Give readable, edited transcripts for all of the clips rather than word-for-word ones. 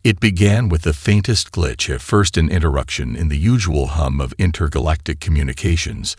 It began with the faintest glitch, at first an interruption in the usual hum of intergalactic communications,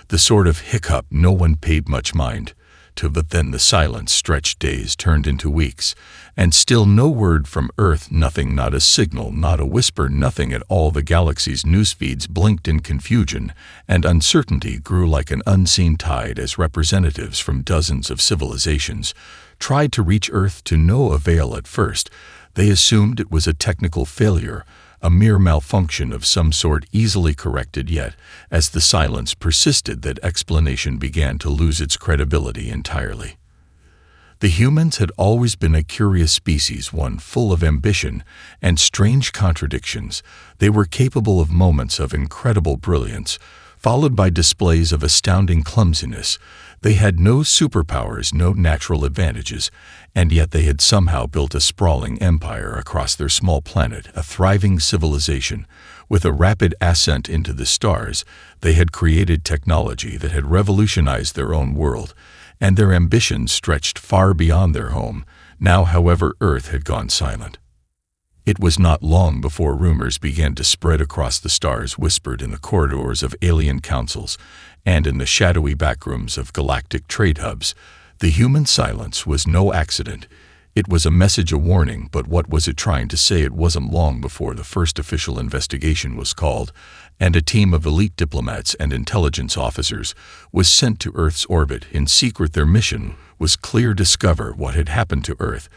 the sort of hiccup no one paid much mind to, but then the silence stretched days turned into weeks, and still no word from Earth, nothing, not a signal, not a whisper, nothing at all. The galaxy's newsfeeds blinked in confusion, and uncertainty grew like an unseen tide as representatives from dozens of civilizations tried to reach Earth, to no avail at first. They assumed it was a technical failure, a mere malfunction of some sort, easily corrected, yet, as the silence persisted, that explanation began to lose its credibility entirely. The humans had always been a curious species, one full of ambition and strange contradictions. They were capable of moments of incredible brilliance, followed by displays of astounding clumsiness. They had no superpowers, no natural advantages, and yet they had somehow built a sprawling empire across their small planet, a thriving civilization. With a rapid ascent into the stars, they had created technology that had revolutionized their own world, and their ambitions stretched far beyond their home. Now, however, Earth had gone silent. It was not long before rumors began to spread across the stars, whispered in the corridors of alien councils and in the shadowy backrooms of galactic trade hubs. The human silence was no accident. It was a message, a warning, but what was it trying to say? It wasn't long before the first official investigation was called, and a team of elite diplomats and intelligence officers was sent to Earth's orbit. In secret, their mission was clear: discover what had happened to Earth,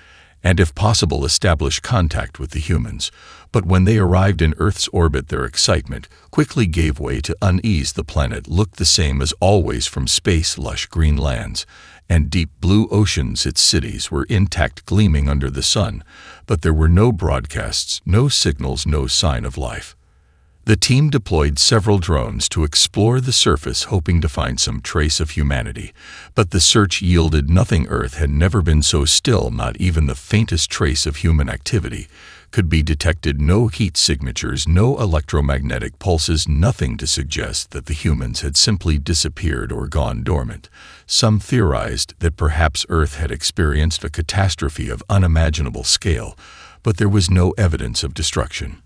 and if possible establish contact with the humans. But when they arrived in Earth's orbit, their excitement quickly gave way to unease. The planet looked the same as always from space: lush green lands and deep blue oceans. Its cities were intact, gleaming under the sun, but there were no broadcasts, no signals, no sign of life. The team deployed several drones to explore the surface, hoping to find some trace of humanity, but the search yielded nothing. Earth had never been so still. Not even the faintest trace of human activity could be detected. No heat signatures, no electromagnetic pulses, nothing to suggest that the humans had simply disappeared or gone dormant. Some theorized that perhaps Earth had experienced a catastrophe of unimaginable scale, but there was no evidence of destruction.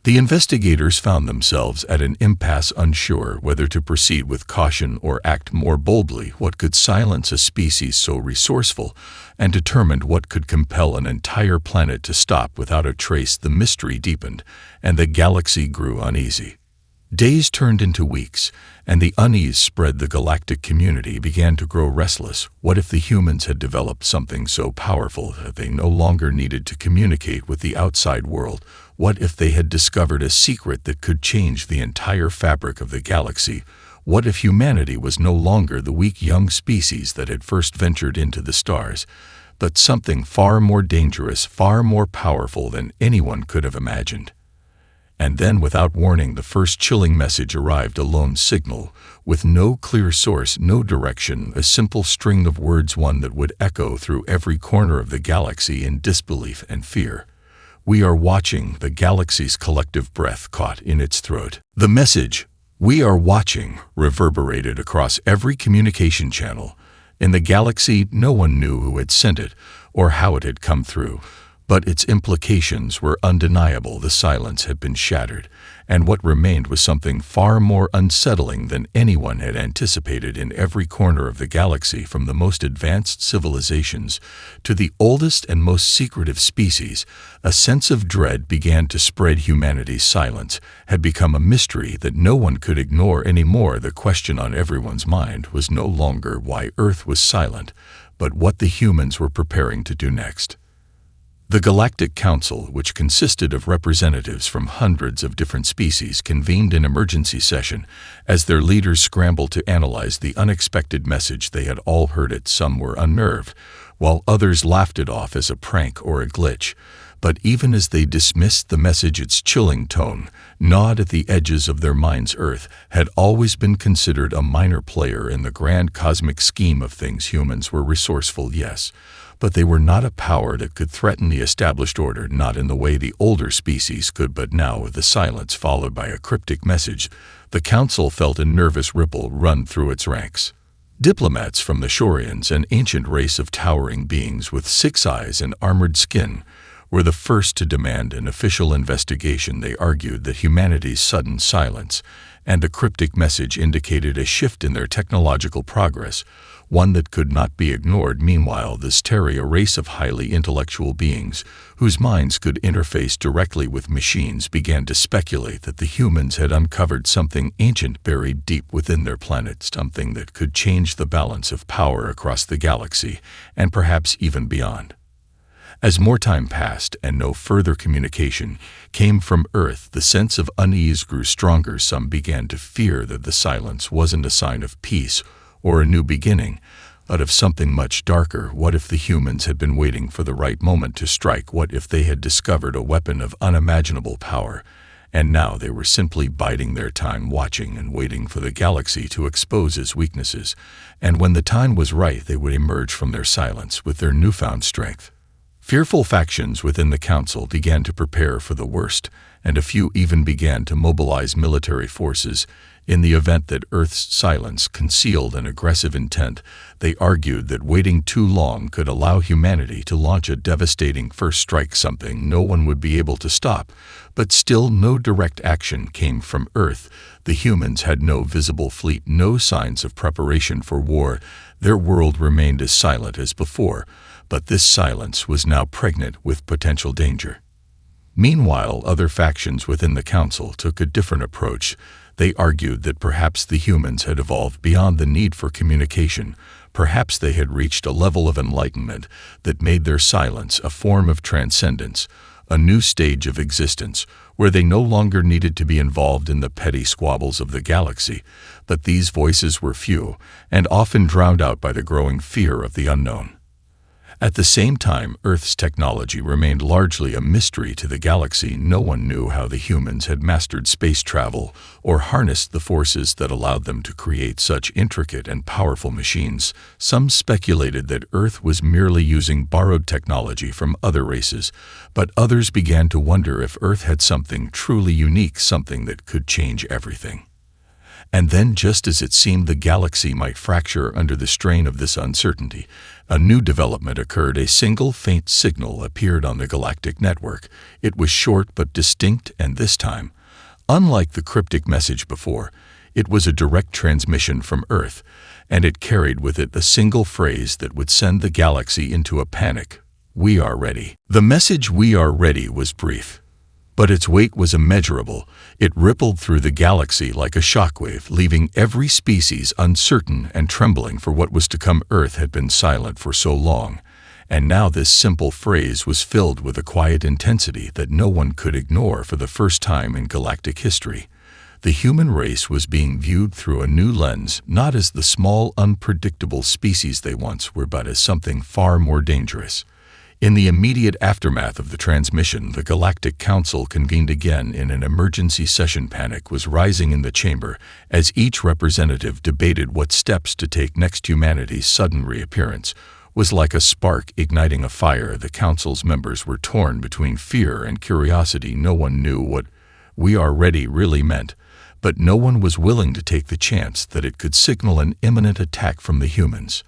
The investigators found themselves at an impasse, unsure whether to proceed with caution or act more boldly. What could silence a species so resourceful, and determined? What could compel an entire planet to stop without a trace? The mystery deepened, and the galaxy grew uneasy. Days turned into weeks, and the unease spread. The galactic community began to grow restless. What if the humans had developed something so powerful that they no longer needed to communicate with the outside world? What if they had discovered a secret that could change the entire fabric of the galaxy? What if humanity was no longer the weak young species that had first ventured into the stars, but something far more dangerous, far more powerful than anyone could have imagined? And then, without warning, the first chilling message arrived, a lone signal, with no clear source, no direction, a simple string of words, one that would echo through every corner of the galaxy in disbelief and fear. "We are watching." The galaxy's collective breath caught in its throat. The message, "We are watching," reverberated across every communication channel. In the galaxy, no one knew who had sent it or how it had come through, but its implications were undeniable. The silence had been shattered, and what remained was something far more unsettling than anyone had anticipated. In every corner of the galaxy, from the most advanced civilizations to the oldest and most secretive species, a sense of dread began to spread. Humanity's silence had become a mystery that no one could ignore anymore. The question on everyone's mind was no longer why Earth was silent, but what the humans were preparing to do next. The Galactic Council, which consisted of representatives from hundreds of different species, convened an emergency session as their leaders scrambled to analyze the unexpected message. They had all heard it. Some were unnerved, while others laughed it off as a prank or a glitch. But even as they dismissed the message, its chilling tone gnawed at the edges of their minds. Earth had always been considered a minor player in the grand cosmic scheme of things. Humans were resourceful, yes, but they were not a power that could threaten the established order, not in the way the older species could. But now, with the silence followed by a cryptic message, the Council felt a nervous ripple run through its ranks. Diplomats from the Shorians, an ancient race of towering beings with 6 eyes and armored skin, were the first to demand an official investigation. They argued that humanity's sudden silence and the cryptic message indicated a shift in their technological progress, one that could not be ignored. Meanwhile, the Steri, a race of highly intellectual beings whose minds could interface directly with machines, began to speculate that the humans had uncovered something ancient buried deep within their planet, something that could change the balance of power across the galaxy and perhaps even beyond. As more time passed and no further communication came from Earth, the sense of unease grew stronger. Some began to fear that the silence wasn't a sign of peace or a new beginning, but of something much darker. What if the humans had been waiting for the right moment to strike? What if they had discovered a weapon of unimaginable power, and now they were simply biding their time, watching and waiting for the galaxy to expose its weaknesses, and when the time was right, they would emerge from their silence with their newfound strength? Fearful factions within the Council began to prepare for the worst, and a few even began to mobilize military forces. In the event that Earth's silence concealed an aggressive intent, they argued that waiting too long could allow humanity to launch a devastating first strike, something no one would be able to stop. But still, no direct action came from Earth. The humans had no visible fleet, no signs of preparation for war. Their world remained as silent as before, but this silence was now pregnant with potential danger. Meanwhile, other factions within the Council took a different approach. They argued that perhaps the humans had evolved beyond the need for communication. Perhaps they had reached a level of enlightenment that made their silence a form of transcendence, a new stage of existence where they no longer needed to be involved in the petty squabbles of the galaxy. But these voices were few and often drowned out by the growing fear of the unknown. At the same time, Earth's technology remained largely a mystery to the galaxy. No one knew how the humans had mastered space travel or harnessed the forces that allowed them to create such intricate and powerful machines. Some speculated that Earth was merely using borrowed technology from other races, but others began to wonder if Earth had something truly unique, something that could change everything. And then, just as it seemed the galaxy might fracture under the strain of this uncertainty, a new development occurred. A single faint signal appeared on the galactic network. It was short but distinct, and this time, unlike the cryptic message before, it was a direct transmission from Earth, and it carried with it a single phrase that would send the galaxy into a panic. "We are ready." The message "We are ready" was brief, but its weight was immeasurable. It rippled through the galaxy like a shockwave, leaving every species uncertain and trembling for what was to come. Earth had been silent for so long, and now this simple phrase was filled with a quiet intensity that no one could ignore. For the first time in galactic history, the human race was being viewed through a new lens, not as the small, unpredictable species they once were, but as something far more dangerous. In the immediate aftermath of the transmission, the Galactic Council convened again in an emergency session. Panic was rising in the chamber as each representative debated what steps to take next. Humanity's sudden reappearance was like a spark igniting a fire. The Council's members were torn between fear and curiosity. No one knew what "we are ready" really meant, but no one was willing to take the chance that it could signal an imminent attack from the humans.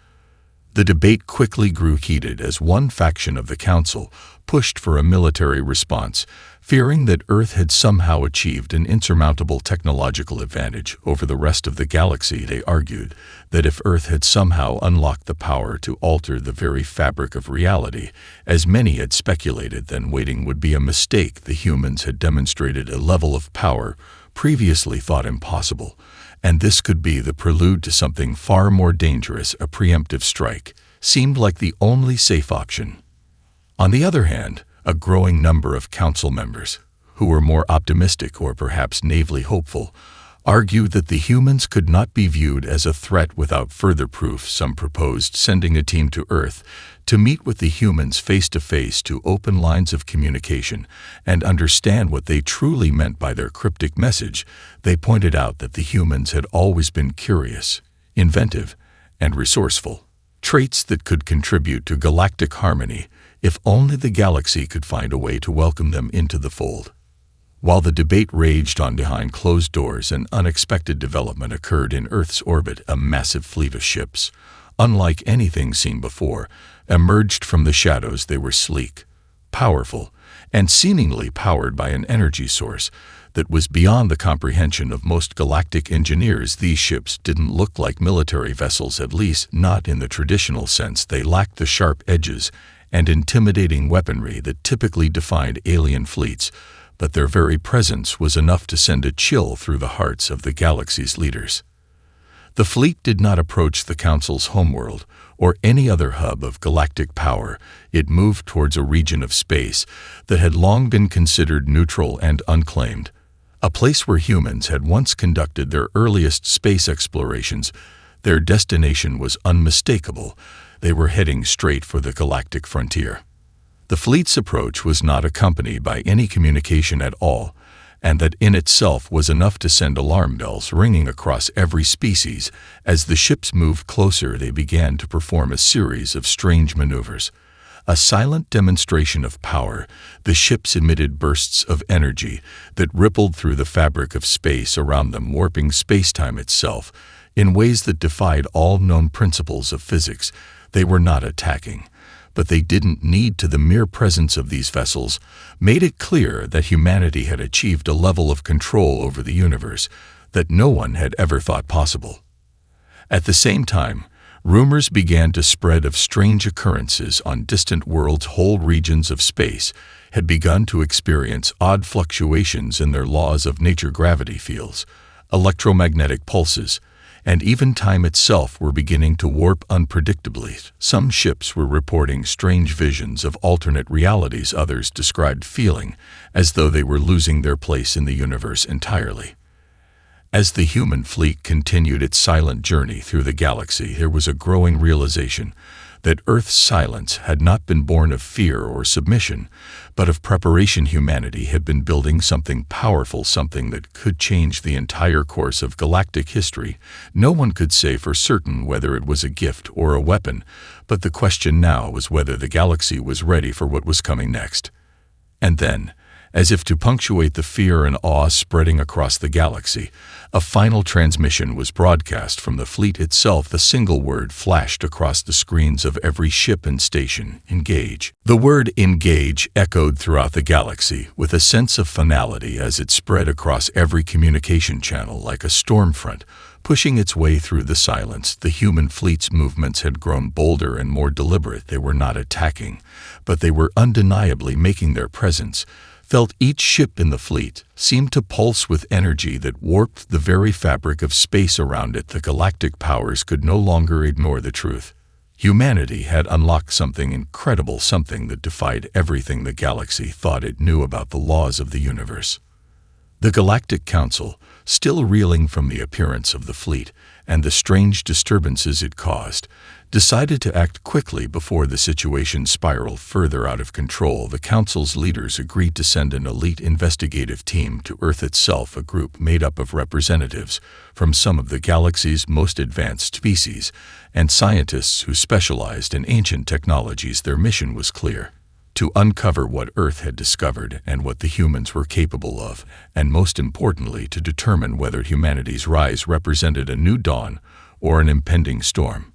The debate quickly grew heated as one faction of the Council pushed for a military response, fearing that Earth had somehow achieved an insurmountable technological advantage over the rest of the galaxy. They argued that if Earth had somehow unlocked the power to alter the very fabric of reality, as many had speculated, then waiting would be a mistake. The humans had demonstrated a level of power previously thought impossible, and this could be the prelude to something far more dangerous. A preemptive strike seemed like the only safe option. On the other hand, a growing number of council members, who were more optimistic or perhaps naively hopeful, argued that the humans could not be viewed as a threat without further proof. Some proposed sending a team to Earth to meet with the humans face-to-face, to open lines of communication and understand what they truly meant by their cryptic message. They pointed out that the humans had always been curious, inventive, and resourceful, traits that could contribute to galactic harmony if only the galaxy could find a way to welcome them into the fold. While the debate raged on behind closed doors, an unexpected development occurred in Earth's orbit. A massive fleet of ships, unlike anything seen before, emerged from the shadows. They were sleek, powerful, and seemingly powered by an energy source that was beyond the comprehension of most galactic engineers. These ships didn't look like military vessels, at least not in the traditional sense. They lacked the sharp edges and intimidating weaponry that typically defined alien fleets, but their very presence was enough to send a chill through the hearts of the galaxy's leaders. The fleet did not approach the Council's homeworld or any other hub of galactic power. It moved towards a region of space that had long been considered neutral and unclaimed, a place where humans had once conducted their earliest space explorations. Their destination was unmistakable. They were heading straight for the galactic frontier. The fleet's approach was not accompanied by any communication at all, and that in itself was enough to send alarm bells ringing across every species. As the ships moved closer, they began to perform a series of strange maneuvers. A silent demonstration of power, the ships emitted bursts of energy that rippled through the fabric of space around them, warping spacetime itself in ways that defied all known principles of physics. They were not attacking, but they didn't need to. The mere presence of these vessels made it clear that humanity had achieved a level of control over the universe that no one had ever thought possible. At the same time, rumors began to spread of strange occurrences on distant worlds. Whole regions of space had begun to experience odd fluctuations in their laws of nature. Gravity fields, electromagnetic pulses, and even time itself were beginning to warp unpredictably. Some ships were reporting strange visions of alternate realities. Others described feeling as though they were losing their place in the universe entirely. As the human fleet continued its silent journey through the galaxy, there was a growing realization that Earth's silence had not been born of fear or submission, but of preparation. Humanity had been building something powerful, something that could change the entire course of galactic history. No one could say for certain whether it was a gift or a weapon, but the question now was whether the galaxy was ready for what was coming next. And then, as if to punctuate the fear and awe spreading across the galaxy, a final transmission was broadcast from the fleet itself. The single word flashed across the screens of every ship and station: engage. The word engage echoed throughout the galaxy with a sense of finality as it spread across every communication channel like a storm front, pushing its way through the silence. The human fleet's movements had grown bolder and more deliberate. They were not attacking, but they were undeniably making their presence felt. Each ship in the fleet seemed to pulse with energy that warped the very fabric of space around it. The galactic powers could no longer ignore the truth. Humanity had unlocked something incredible, something that defied everything the galaxy thought it knew about the laws of the universe. The Galactic Council, still reeling from the appearance of the fleet and the strange disturbances it caused, decided to act quickly before the situation spiraled further out of control. The Council's leaders agreed to send an elite investigative team to Earth itself, a group made up of representatives from some of the galaxy's most advanced species and scientists who specialized in ancient technologies. Their mission was clear: to uncover what Earth had discovered and what the humans were capable of, and most importantly, to determine whether humanity's rise represented a new dawn or an impending storm.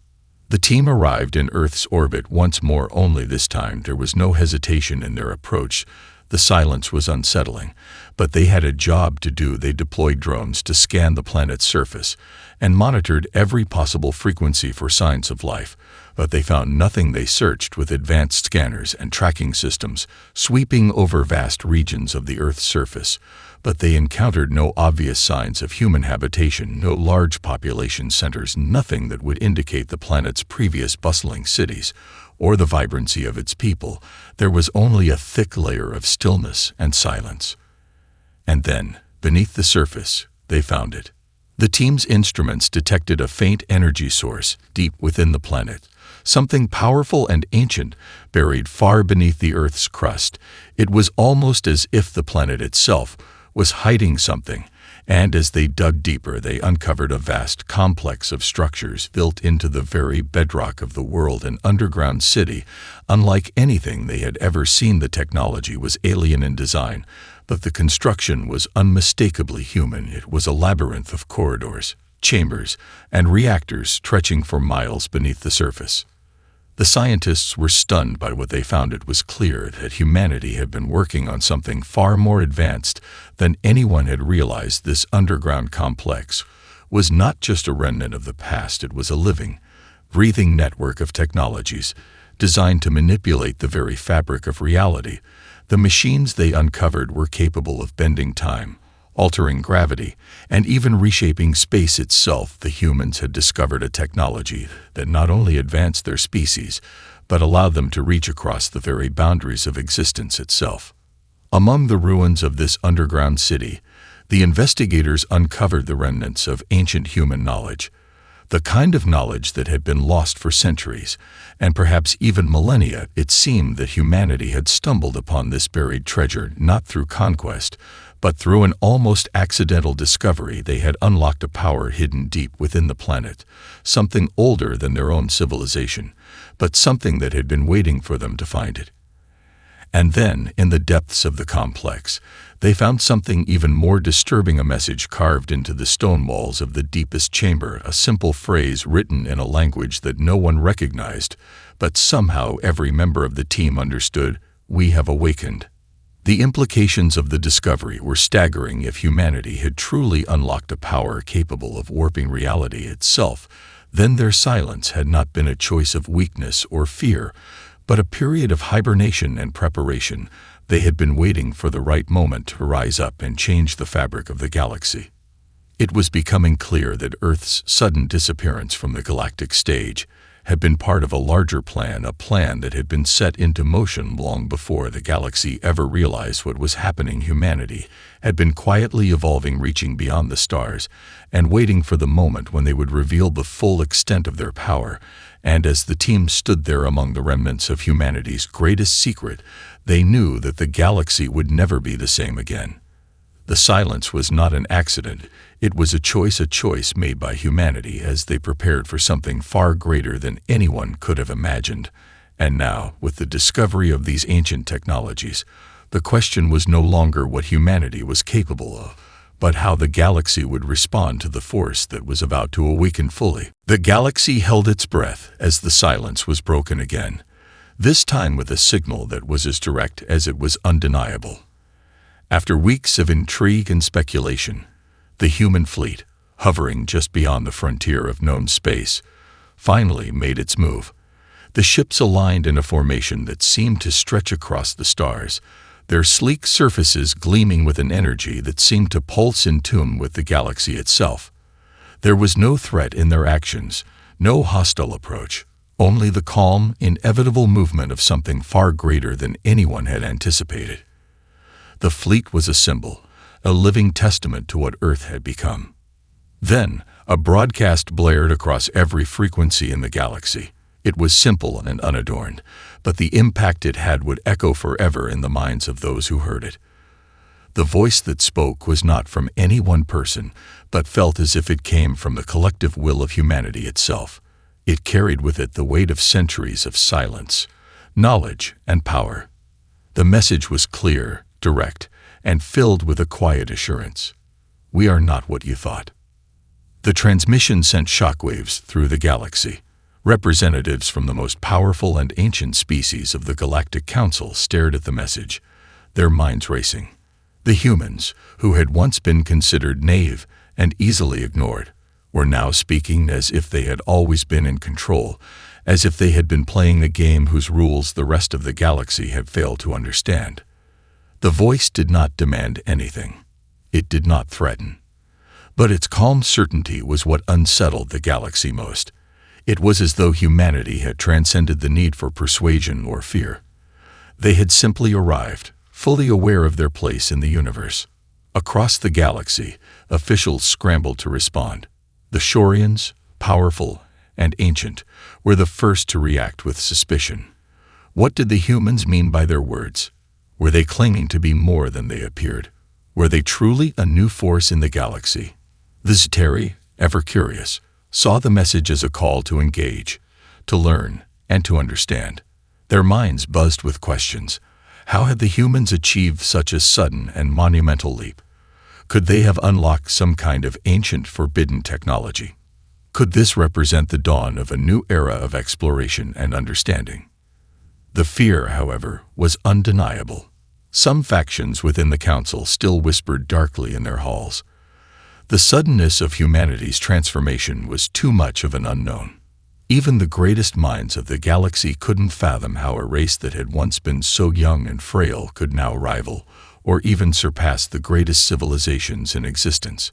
The team arrived in Earth's orbit once more, only this time there was no hesitation in their approach. The silence was unsettling, but they had a job to do. They deployed drones to scan the planet's surface and monitored every possible frequency for signs of life, but they found nothing. They searched with advanced scanners and tracking systems, sweeping over vast regions of the Earth's surface, but they encountered no obvious signs of human habitation, no large population centers, nothing that would indicate the planet's previous bustling cities or the vibrancy of its people. There was only a thick layer of stillness and silence. And then, beneath the surface, they found it. The team's instruments detected a faint energy source deep within the planet, something powerful and ancient buried far beneath the Earth's crust. It was almost as if the planet itself was hiding something, and as they dug deeper, they uncovered a vast complex of structures built into the very bedrock of the world, an underground city unlike anything they had ever seen. The technology was alien in design, but the construction was unmistakably human. It was a labyrinth of corridors, chambers, and reactors stretching for miles beneath the surface. The scientists were stunned by what they found. It was clear that humanity had been working on something far more advanced than anyone had realized. This underground complex was not just a remnant of the past, it was a living, breathing network of technologies designed to manipulate the very fabric of reality. The machines they uncovered were capable of bending time, altering gravity, and even reshaping space itself. The humans had discovered a technology that not only advanced their species, but allowed them to reach across the very boundaries of existence itself. Among the ruins of this underground city, the investigators uncovered the remnants of ancient human knowledge, the kind of knowledge that had been lost for centuries, and perhaps even millennia. It seemed that humanity had stumbled upon this buried treasure not through conquest, but through an almost accidental discovery. They had unlocked a power hidden deep within the planet, something older than their own civilization, but something that had been waiting for them to find it. And then, in the depths of the complex, they found something even more disturbing, a message carved into the stone walls of the deepest chamber, a simple phrase written in a language that no one recognized, but somehow every member of the team understood: "We have awakened." The implications of the discovery were staggering. If humanity had truly unlocked a power capable of warping reality itself, then their silence had not been a choice of weakness or fear, but a period of hibernation and preparation. They had been waiting for the right moment to rise up and change the fabric of the galaxy. It was becoming clear that Earth's sudden disappearance from the galactic stage had been part of a larger plan, a plan that had been set into motion long before the galaxy ever realized what was happening. Humanity had been quietly evolving, reaching beyond the stars, and waiting for the moment when they would reveal the full extent of their power. And as the team stood there among the remnants of humanity's greatest secret, they knew that the galaxy would never be the same again. The silence was not an accident. It was a choice made by humanity as they prepared for something far greater than anyone could have imagined. And now, with the discovery of these ancient technologies, the question was no longer what humanity was capable of, but how the galaxy would respond to the force that was about to awaken fully. The galaxy held its breath as the silence was broken again, this time with a signal that was as direct as it was undeniable. After weeks of intrigue and speculation, the human fleet, hovering just beyond the frontier of known space, finally made its move. The ships aligned in a formation that seemed to stretch across the stars, their sleek surfaces gleaming with an energy that seemed to pulse in tune with the galaxy itself. There was no threat in their actions, no hostile approach, only the calm, inevitable movement of something far greater than anyone had anticipated. The fleet was a symbol, a living testament to what Earth had become. Then, a broadcast blared across every frequency in the galaxy. It was simple and unadorned, but the impact it had would echo forever in the minds of those who heard it. The voice that spoke was not from any one person, but felt as if it came from the collective will of humanity itself. It carried with it the weight of centuries of silence, knowledge, and power. The message was clear, direct, and filled with a quiet assurance. We are not what you thought. The transmission sent shockwaves through the galaxy. Representatives from the most powerful and ancient species of the Galactic Council stared at the message, their minds racing. The humans, who had once been considered naive and easily ignored, were now speaking as if they had always been in control, as if they had been playing a game whose rules the rest of the galaxy had failed to understand. The voice did not demand anything. It did not threaten. But its calm certainty was what unsettled the galaxy most. It was as though humanity had transcended the need for persuasion or fear. They had simply arrived, fully aware of their place in the universe. Across the galaxy, officials scrambled to respond. The Shorians, powerful and ancient, were the first to react with suspicion. What did the humans mean by their words? Were they claiming to be more than they appeared? Were they truly a new force in the galaxy? The Zeteri, ever curious, saw the message as a call to engage, to learn, and to understand. Their minds buzzed with questions. How had the humans achieved such a sudden and monumental leap? Could they have unlocked some kind of ancient forbidden technology? Could this represent the dawn of a new era of exploration and understanding? The fear, however, was undeniable. Some factions within the council still whispered darkly in their halls. The suddenness of humanity's transformation was too much of an unknown. Even the greatest minds of the galaxy couldn't fathom how a race that had once been so young and frail could now rival, or even surpass the greatest civilizations in existence.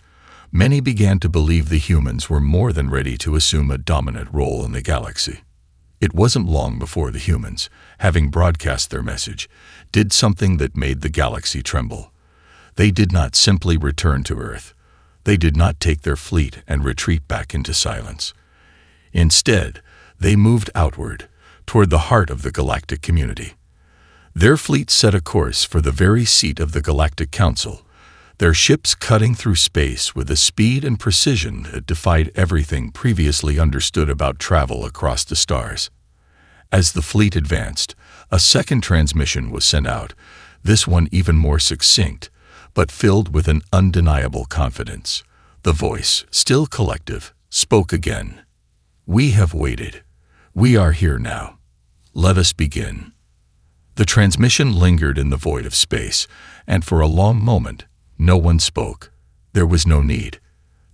Many began to believe the humans were more than ready to assume a dominant role in the galaxy. It wasn't long before the humans, having broadcast their message, did something that made the galaxy tremble. They did not simply return to Earth. They did not take their fleet and retreat back into silence. Instead, they moved outward, toward the heart of the galactic community. Their fleet set a course for the very seat of the Galactic Council, their ships cutting through space with a speed and precision that defied everything previously understood about travel across the stars. As the fleet advanced, a second transmission was sent out, this one even more succinct, but filled with an undeniable confidence. The voice, still collective, spoke again. "We have waited. We are here now. Let us begin." The transmission lingered in the void of space, and for a long moment, no one spoke. There was no need.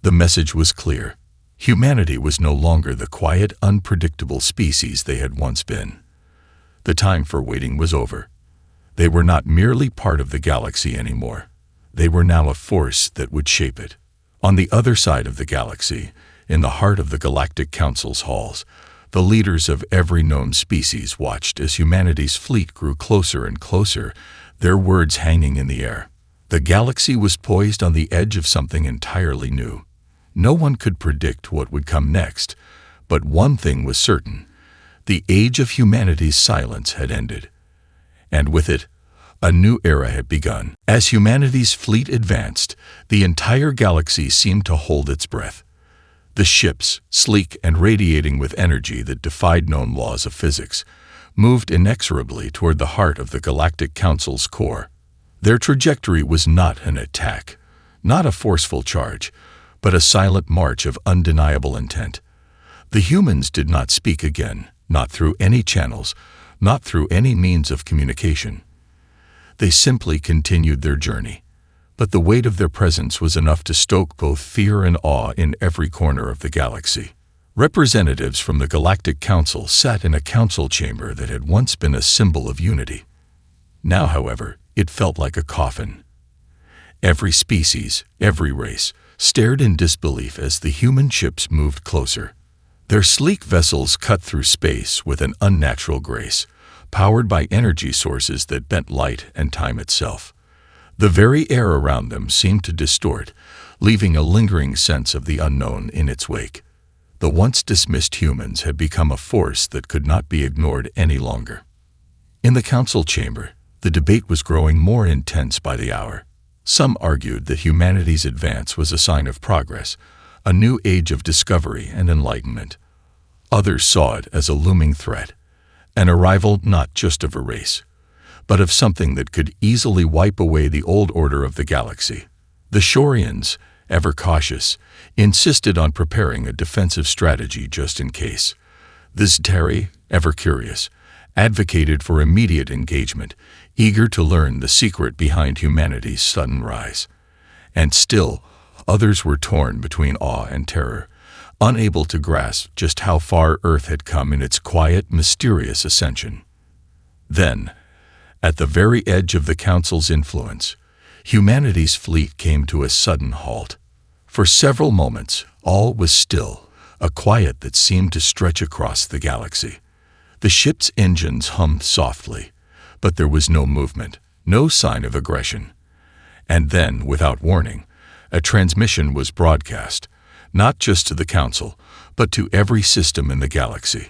The message was clear. Humanity was no longer the quiet, unpredictable species they had once been. The time for waiting was over. They were not merely part of the galaxy anymore. They were now a force that would shape it. On the other side of the galaxy, in the heart of the Galactic Council's halls, the leaders of every known species watched as humanity's fleet grew closer and closer, their words hanging in the air. The galaxy was poised on the edge of something entirely new. No one could predict what would come next, but one thing was certain. The age of humanity's silence had ended. And with it, a new era had begun. As humanity's fleet advanced, the entire galaxy seemed to hold its breath. The ships, sleek and radiating with energy that defied known laws of physics, moved inexorably toward the heart of the Galactic Council's core. Their trajectory was not an attack, not a forceful charge, but a silent march of undeniable intent. The humans did not speak again, not through any channels, not through any means of communication. They simply continued their journey, but the weight of their presence was enough to stoke both fear and awe in every corner of the galaxy. Representatives from the Galactic Council sat in a council chamber that had once been a symbol of unity. Now, however, it felt like a coffin. Every species, every race, stared in disbelief as the human ships moved closer. Their sleek vessels cut through space with an unnatural grace, powered by energy sources that bent light and time itself. The very air around them seemed to distort, leaving a lingering sense of the unknown in its wake. The once dismissed humans had become a force that could not be ignored any longer. In the council chamber, the debate was growing more intense by the hour. Some argued that humanity's advance was a sign of progress, a new age of discovery and enlightenment. Others saw it as a looming threat, an arrival not just of a race, but of something that could easily wipe away the old order of the galaxy. The Shorians, ever cautious, insisted on preparing a defensive strategy just in case. The Ztari, ever curious, advocated for immediate engagement, eager to learn the secret behind humanity's sudden rise. And still, others were torn between awe and terror, unable to grasp just how far Earth had come in its quiet, mysterious ascension. Then, at the very edge of the Council's influence, humanity's fleet came to a sudden halt. For several moments, all was still, a quiet that seemed to stretch across the galaxy. The ship's engines hummed softly, but there was no movement, no sign of aggression. And then, without warning, a transmission was broadcast, not just to the Council, but to every system in the galaxy.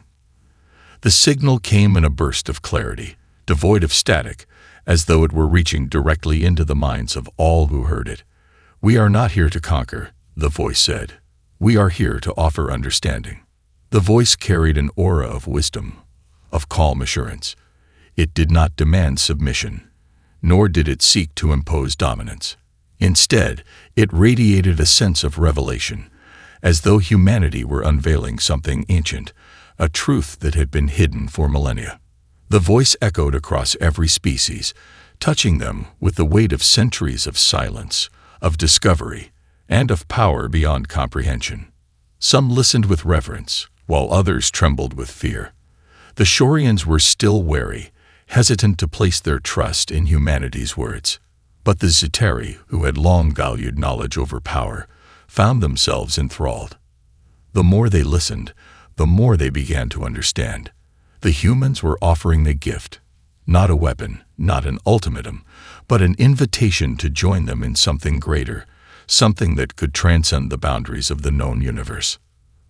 The signal came in a burst of clarity, devoid of static, as though it were reaching directly into the minds of all who heard it. "We are not here to conquer," the voice said. "We are here to offer understanding." The voice carried an aura of wisdom, of calm assurance. It did not demand submission, nor did it seek to impose dominance. Instead, it radiated a sense of revelation, as though humanity were unveiling something ancient, a truth that had been hidden for millennia. The voice echoed across every species, touching them with the weight of centuries of silence, of discovery, and of power beyond comprehension. Some listened with reverence, while others trembled with fear. The Shorians were still wary, hesitant to place their trust in humanity's words. But the Zeteri, who had long valued knowledge over power, found themselves enthralled. The more they listened, the more they began to understand. The humans were offering a gift, not a weapon, not an ultimatum, but an invitation to join them in something greater, something that could transcend the boundaries of the known universe.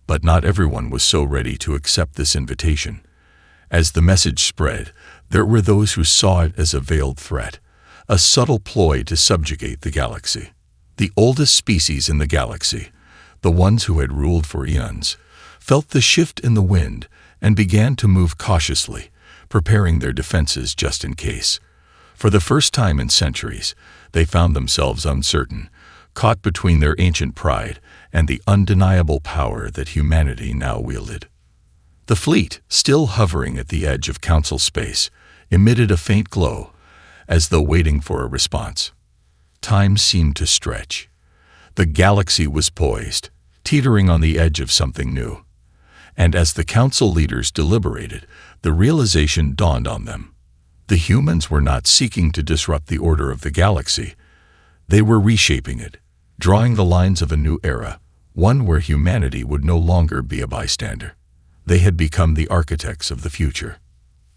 But not everyone was so ready to accept this invitation. As the message spread, there were those who saw it as a veiled threat, a subtle ploy to subjugate the galaxy. The oldest species in the galaxy, the ones who had ruled for eons, felt the shift in the wind and began to move cautiously, preparing their defenses just in case. For the first time in centuries, they found themselves uncertain, caught between their ancient pride and the undeniable power that humanity now wielded. The fleet, still hovering at the edge of council space, emitted a faint glow, as though waiting for a response. Time seemed to stretch. The galaxy was poised, teetering on the edge of something new. And as the council leaders deliberated, the realization dawned on them. The humans were not seeking to disrupt the order of the galaxy. They were reshaping it, drawing the lines of a new era, one where humanity would no longer be a bystander. They had become the architects of the future.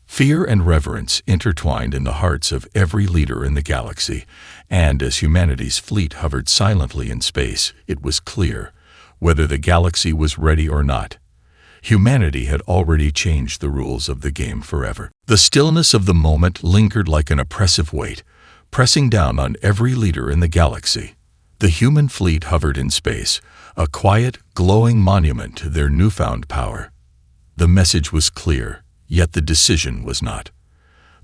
Fear and reverence intertwined in the hearts of every leader in the galaxy, and as humanity's fleet hovered silently in space, it was clear, whether the galaxy was ready or not, humanity had already changed the rules of the game forever. The stillness of the moment lingered like an oppressive weight, pressing down on every leader in the galaxy. The human fleet hovered in space, a quiet, glowing monument to their newfound power. The message was clear, yet the decision was not.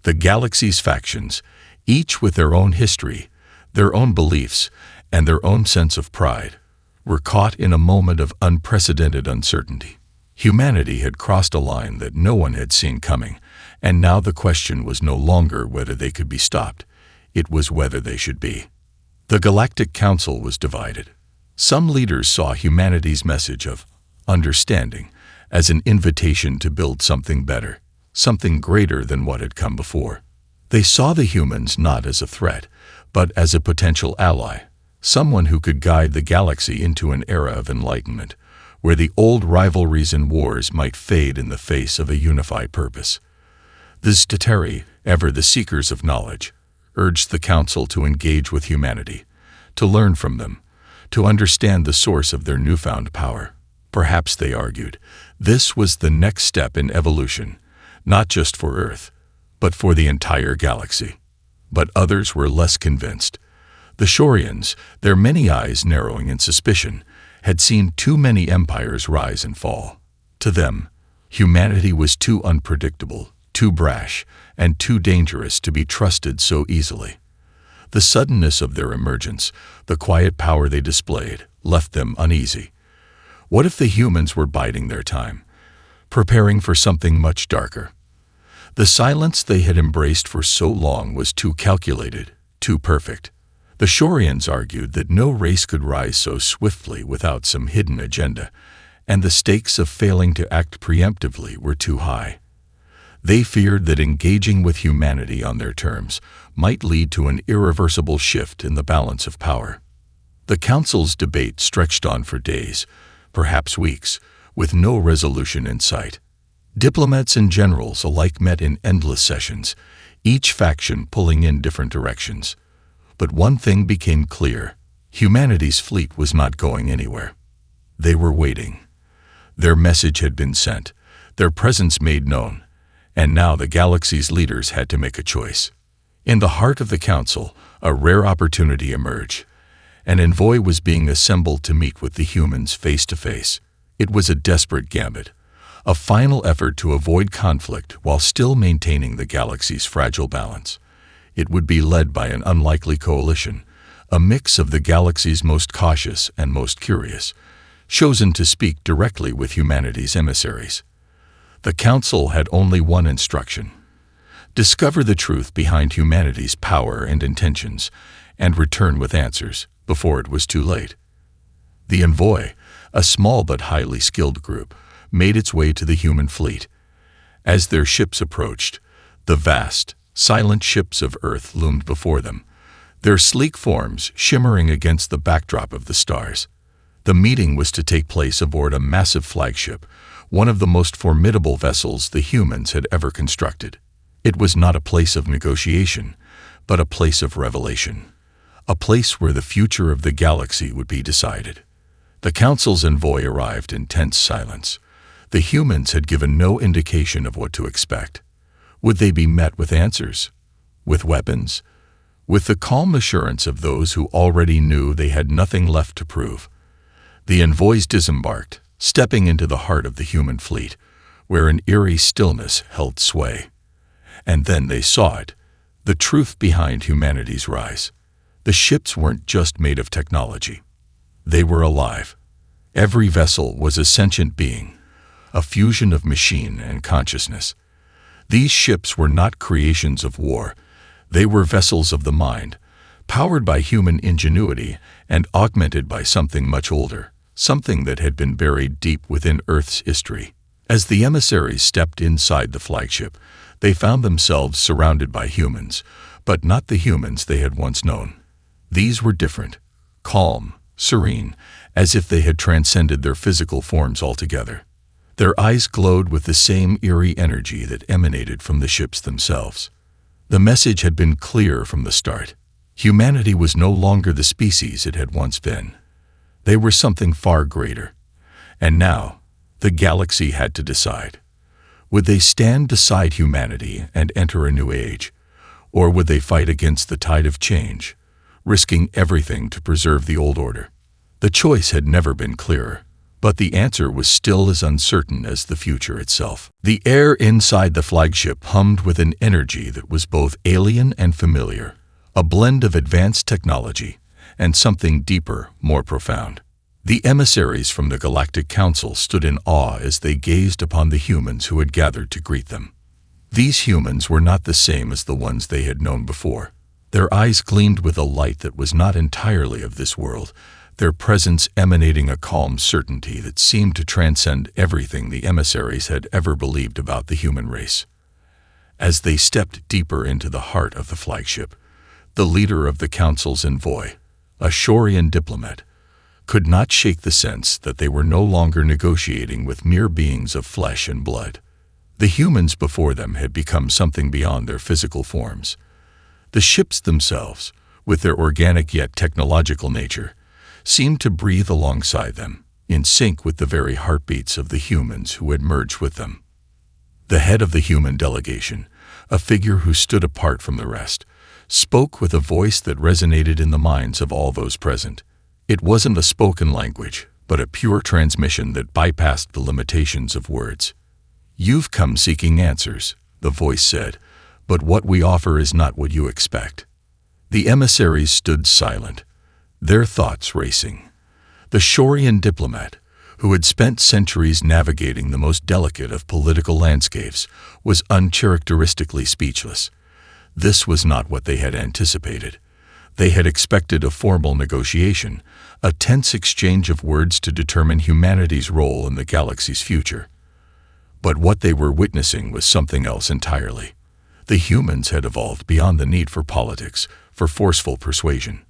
The galaxy's factions, each with their own history, their own beliefs, and their own sense of pride, were caught in a moment of unprecedented uncertainty. Humanity had crossed a line that no one had seen coming, and now the question was no longer whether they could be stopped. It was whether they should be. The Galactic Council was divided. Some leaders saw humanity's message of understanding as an invitation to build something better, something greater than what had come before. They saw the humans not as a threat, but as a potential ally, someone who could guide the galaxy into an era of enlightenment, where the old rivalries and wars might fade in the face of a unified purpose. The Zeteri, ever the seekers of knowledge, urged the Council to engage with humanity, to learn from them, to understand the source of their newfound power. Perhaps, they argued, this was the next step in evolution, not just for Earth, but for the entire galaxy. But others were less convinced. The Shorians, their many eyes narrowing in suspicion, had seen too many empires rise and fall. To them, humanity was too unpredictable, too brash, and too dangerous to be trusted so easily. The suddenness of their emergence, the quiet power they displayed, left them uneasy. What if the humans were biding their time, preparing for something much darker? The silence they had embraced for so long was too calculated, too perfect. The Shorians argued that no race could rise so swiftly without some hidden agenda, and the stakes of failing to act preemptively were too high. They feared that engaging with humanity on their terms might lead to an irreversible shift in the balance of power. The Council's debate stretched on for days, perhaps weeks, with no resolution in sight. Diplomats and generals alike met in endless sessions, each faction pulling in different directions. But one thing became clear: humanity's fleet was not going anywhere. They were waiting. Their message had been sent, their presence made known, and now the galaxy's leaders had to make a choice. In the heart of the Council, a rare opportunity emerged. An envoy was being assembled to meet with the humans face to face. It was a desperate gambit, a final effort to avoid conflict while still maintaining the galaxy's fragile balance. It would be led by an unlikely coalition, a mix of the galaxy's most cautious and most curious, chosen to speak directly with humanity's emissaries. The council had only one instruction: discover the truth behind humanity's power and intentions, and return with answers before it was too late. The envoy, a small but highly skilled group, made its way to the human fleet. As their ships approached, the vast, silent ships of Earth loomed before them, their sleek forms shimmering against the backdrop of the stars. The meeting was to take place aboard a massive flagship, one of the most formidable vessels the humans had ever constructed. It was not a place of negotiation, but a place of revelation, a place where the future of the galaxy would be decided. The council's envoy arrived in tense silence. The humans had given no indication of what to expect. Would they be met with answers? With weapons? With the calm assurance of those who already knew they had nothing left to prove? The envoys disembarked, stepping into the heart of the human fleet, where an eerie stillness held sway. And then they saw it, the truth behind humanity's rise. The ships weren't just made of technology. They were alive. Every vessel was a sentient being, a fusion of machine and consciousness. These ships were not creations of war. They were vessels of the mind, powered by human ingenuity and augmented by something much older, something that had been buried deep within Earth's history. As the emissaries stepped inside the flagship, they found themselves surrounded by humans, but not the humans they had once known. These were different, calm, serene, as if they had transcended their physical forms altogether. Their eyes glowed with the same eerie energy that emanated from the ships themselves. The message had been clear from the start. Humanity was no longer the species it had once been. They were something far greater. And now, the galaxy had to decide. Would they stand beside humanity and enter a new age, or would they fight against the tide of change, risking everything to preserve the old order? The choice had never been clearer, but the answer was still as uncertain as the future itself. The air inside the flagship hummed with an energy that was both alien and familiar, a blend of advanced technology and something deeper, more profound. The emissaries from the Galactic Council stood in awe as they gazed upon the humans who had gathered to greet them. These humans were not the same as the ones they had known before. Their eyes gleamed with a light that was not entirely of this world, their presence emanating a calm certainty that seemed to transcend everything the emissaries had ever believed about the human race. As they stepped deeper into the heart of the flagship, the leader of the Council's envoy, a Shorian diplomat, could not shake the sense that they were no longer negotiating with mere beings of flesh and blood. The humans before them had become something beyond their physical forms. The ships themselves, with their organic yet technological nature, seemed to breathe alongside them, in sync with the very heartbeats of the humans who had merged with them. The head of the human delegation, a figure who stood apart from the rest, spoke with a voice that resonated in the minds of all those present. It wasn't a spoken language, but a pure transmission that bypassed the limitations of words. "You've come seeking answers," the voice said, "but what we offer is not what you expect." The emissaries stood silent, their thoughts racing. The Shorian diplomat, who had spent centuries navigating the most delicate of political landscapes, was uncharacteristically speechless. This was not what they had anticipated. They had expected a formal negotiation, a tense exchange of words to determine humanity's role in the galaxy's future. But what they were witnessing was something else entirely. The humans had evolved beyond the need for politics, for forceful persuasion.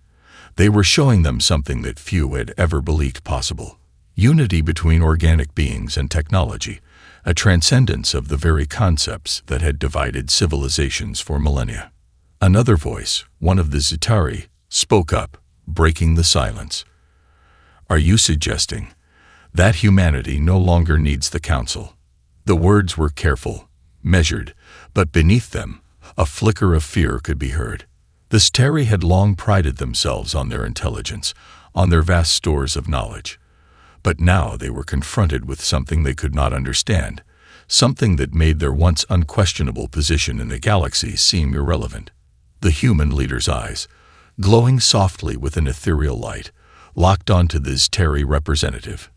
They were showing them something that few had ever believed possible: unity between organic beings and technology, a transcendence of the very concepts that had divided civilizations for millennia. Another voice, one of the Zitari, spoke up, breaking the silence. "Are you suggesting that humanity no longer needs the Council?" The words were careful, measured, but beneath them, a flicker of fear could be heard. The Zitari had long prided themselves on their intelligence, on their vast stores of knowledge. But now they were confronted with something they could not understand, something that made their once unquestionable position in the galaxy seem irrelevant. The human leader's eyes, glowing softly with an ethereal light, locked onto the Zitari representative.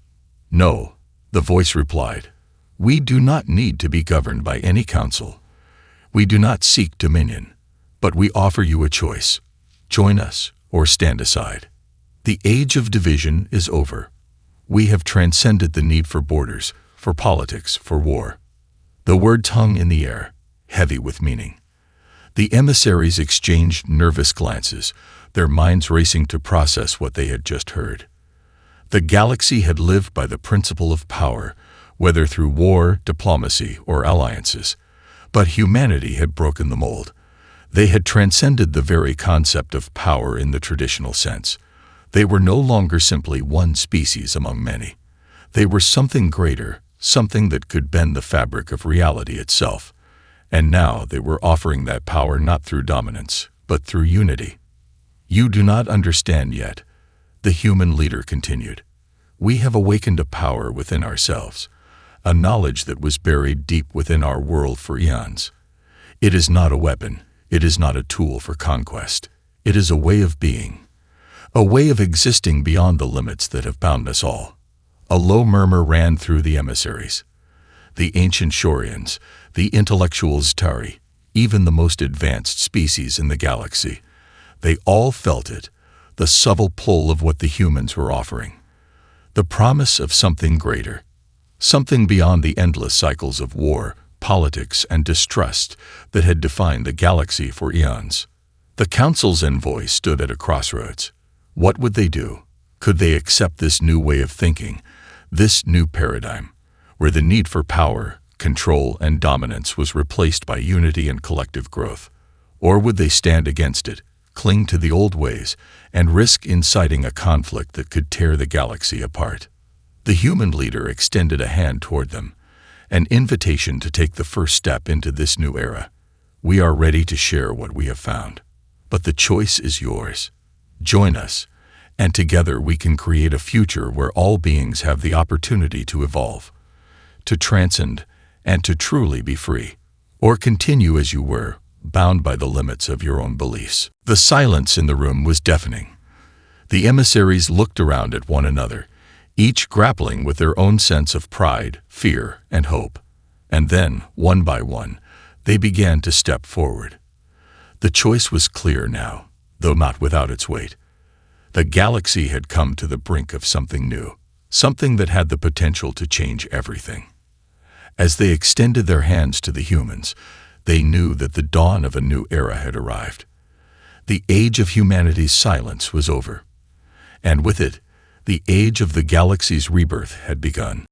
"No," the voice replied. "We do not need to be governed by any council. We do not seek dominion, but we offer you a choice. Join us or stand aside. The age of division is over. We have transcended the need for borders, for politics, for war." The words hung in the air, heavy with meaning. The emissaries exchanged nervous glances, their minds racing to process what they had just heard. The galaxy had lived by the principle of power, whether through war, diplomacy, or alliances. But humanity had broken the mold. They had transcended the very concept of power in the traditional sense. They were no longer simply one species among many. They were something greater, something that could bend the fabric of reality itself. And now they were offering that power not through dominance, but through unity. "You do not understand yet," the human leader continued. "We have awakened a power within ourselves, a knowledge that was buried deep within our world for eons. It is not a weapon, it is not a tool for conquest. It is a way of being, a way of existing beyond the limits that have bound us all." A low murmur ran through the emissaries. The ancient Shorians, the intellectual Ztari, even the most advanced species in the galaxy, they all felt it, the subtle pull of what the humans were offering. The promise of something greater, something beyond the endless cycles of war, politics, and distrust that had defined the galaxy for eons. The Council's envoy stood at a crossroads. What would they do? Could they accept this new way of thinking, this new paradigm, where the need for power, control, and dominance was replaced by unity and collective growth? Or would they stand against it, cling to the old ways, and risk inciting a conflict that could tear the galaxy apart? The human leader extended a hand toward them, an invitation to take the first step into this new era. "We are ready to share what we have found, but the choice is yours. Join us, and together we can create a future where all beings have the opportunity to evolve, to transcend, and to truly be free. Or continue as you were, bound by the limits of your own beliefs." The silence in the room was deafening. The emissaries looked around at one another, each grappling with their own sense of pride, fear, and hope. And then, one by one, they began to step forward. The choice was clear now, though not without its weight. The galaxy had come to the brink of something new, something that had the potential to change everything. As they extended their hands to the humans, they knew that the dawn of a new era had arrived. The age of humanity's silence was over, and with it, the age of the galaxy's rebirth had begun.